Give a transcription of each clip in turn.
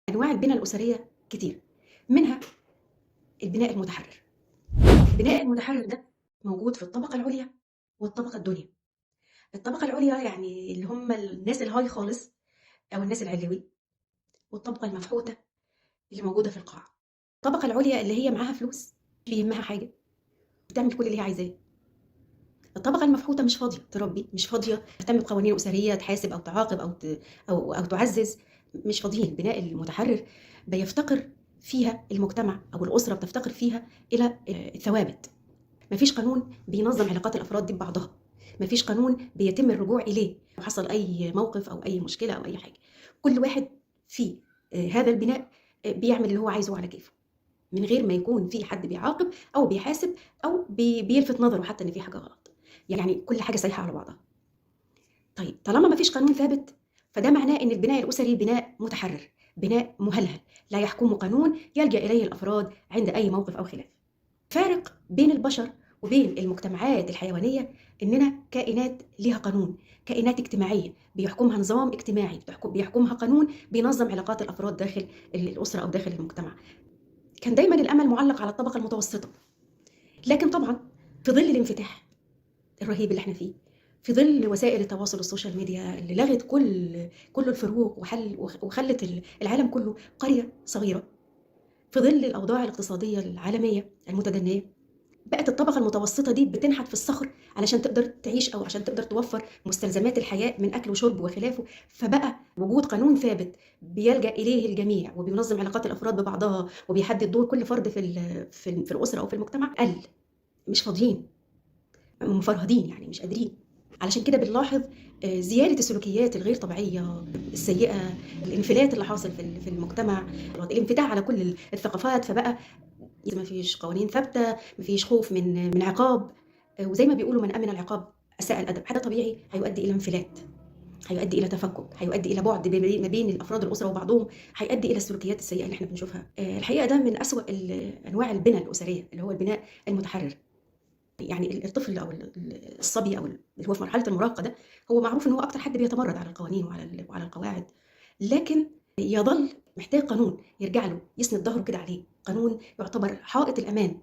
أنواع البنى الأسرية كتير، منها البناء المتحرر. البناء المتحرر ده موجود في الطبقة العليا والطبقة الدنيا. الطبقة العليا يعني اللي هم الناس الهاي خالص أو الناس العلوي، والطبقة المفحوتة اللي موجودة في القاع. الطبقة العليا اللي هي معاها فلوس، مش بيهمها حاجة، بتعمل كل اللي هي عايزاه. الطبقة المفحوتة مش فاضية تربي، مش فاضية تهتم بقوانين أسرية تحاسب أو تعاقب أو تعزز، مش فاضيين. البناء المتحرر بيفتقر فيها المجتمع أو الأسرة، بتفتقر فيها إلى الثوابت. مفيش قانون بينظم علاقات الأفراد دي ببعضها، مفيش قانون بيتم الرجوع إليه لو حصل أي موقف أو أي مشكلة أو أي حاجة. كل واحد في هذا البناء بيعمل اللي هو عايزه على كيفه، من غير ما يكون في حد بيعاقب أو بيحاسب أو بيلفت نظره حتى إن في حاجة غلط. يعني كل حاجة سايحة على بعضها. طيب طالما مفيش قانون ثابت، فده معناه إن البناء الأسري بناء متحرر، بناء مهلهل لا يحكمه قانون يلجأ إليه الأفراد عند أي موقف أو خلاف. فارق بين البشر وبين المجتمعات الحيوانية إننا كائنات ليها قانون، كائنات اجتماعية بيحكمها نظام اجتماعي، بيحكمها قانون بينظم علاقات الأفراد داخل الأسرة أو داخل المجتمع. كان دايما الأمل معلق على الطبقة المتوسطة، لكن طبعا في ظل الانفتاح الرهيب اللي احنا فيه، في ظل وسائل التواصل السوشيال ميديا اللي لغت كل الفروق وخلت العالم كله قرية صغيرة، في ظل الأوضاع الاقتصادية العالمية المتدنية، بقت الطبقة المتوسطة دي بتنحت في الصخر علشان تقدر تعيش أو عشان تقدر توفر مستلزمات الحياة من أكل وشرب وخلافه. فبقى وجود قانون ثابت بيلجأ إليه الجميع وبينظم علاقات الأفراد ببعضها وبيحدد دور كل فرد في الأسرة أو في المجتمع قل. مش فاضيين، مفرهدين، يعني مش قادرين. علشان كده بنلاحظ زيادة السلوكيات الغير طبيعية السيئة، الانفلات اللي حاصل في المجتمع، الانفتاح على كل الثقافات. فبقى ما فيش قوانين ثابتة، ما فيش خوف من عقاب، وزي ما بيقولوا من أمن العقاب أساء الأدب. هذا طبيعي هيؤدي إلى انفلات، هيؤدي إلى تفكك، هيؤدي إلى بعد ما بين الأفراد الأسرة وبعضهم، هيؤدي إلى السلوكيات السيئة اللي احنا بنشوفها. الحقيقة ده من أسوأ أنواع البنى الأسرية اللي هو البناء المتحرر. يعني الطفل أو الصبي أو اللي هو في مرحلة المراهقة ده، هو معروف إن هو أكتر حد بيتمرد على القوانين وعلى القواعد، لكن يظل محتاج قانون يرجع له يسند ظهره كده عليه، قانون يعتبر حائط الأمان،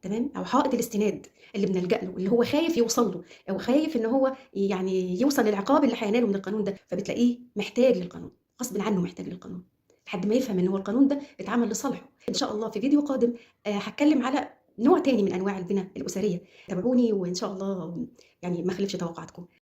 تمام، أو حائط الاستناد اللي بنلجأ له، اللي هو خايف يوصل له أو خايف إن هو يعني يوصل للعقاب اللي هيناله من القانون ده، فبتلاقيه محتاج للقانون غصب عنه، محتاج للقانون لحد ما يفهم إن هو القانون ده اتعمل لصالحه. إن شاء الله في فيديو قادم هتكلم على نوع تاني من أنواع البنى الأسرية. تابعوني وإن شاء الله يعني ما أخلفش توقعاتكم.